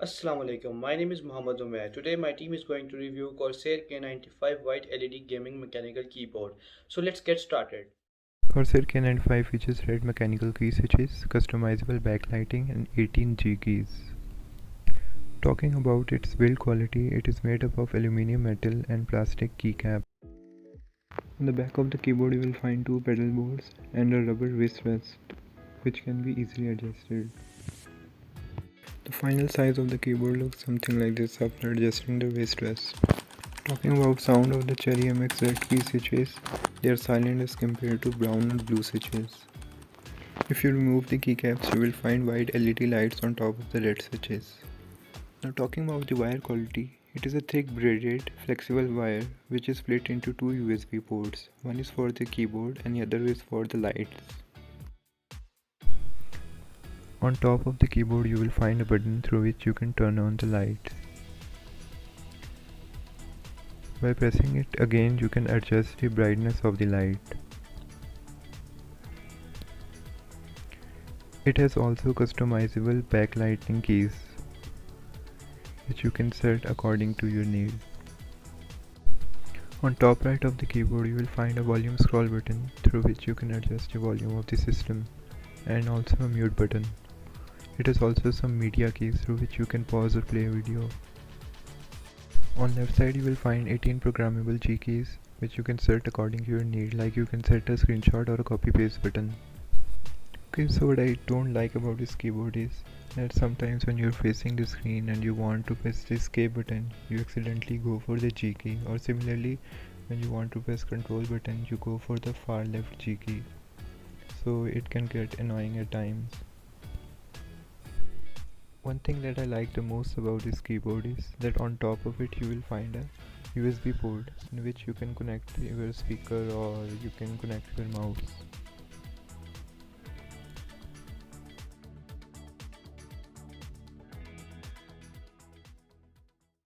Assalamu alaikum. My name is Muhammad Umair. Today my team is going to review Corsair K95 white LED gaming mechanical keyboard. So let's get started. Corsair K95 features red mechanical key switches, customizable backlighting and 18G keys. Talking about its build quality, it is made up of aluminium metal and plastic keycap. On the back of the keyboard you will find two pedal boards and a rubber wrist rest, which can be easily adjusted. The final size of the keyboard looks something like this after adjusting the wrist rest. Talking about sound of the Cherry Mx red key switches, they are silent as compared to brown and blue switches. If you remove the keycaps, you will find white LED lights on top of the red switches. Now talking about the wire quality, it is a thick braided, flexible wire which is split into two USB ports. One is for the keyboard and the other is for the lights. On top of the keyboard you will find a button through which you can turn on the lights. By pressing it again you can adjust the brightness of the light. It has also customizable backlighting keys which you can set according to your need. On top right of the keyboard you will find a volume scroll button through which you can adjust the volume of the system, and also a mute button. It has also some media keys through which you can pause or play a video. On left side you will find 18 programmable G keys which you can set according to your need, like you can set a screenshot or a copy paste button. Okay, so what I don't like about this keyboard is that sometimes when you're facing the screen and you want to press the escape button, you accidentally go for the G key, or similarly when you want to press control button, you go for the far left G key. So it can get annoying at times. One thing that I like the most about this keyboard is that on top of it you will find a USB port in which you can connect your speaker or you can connect your mouse.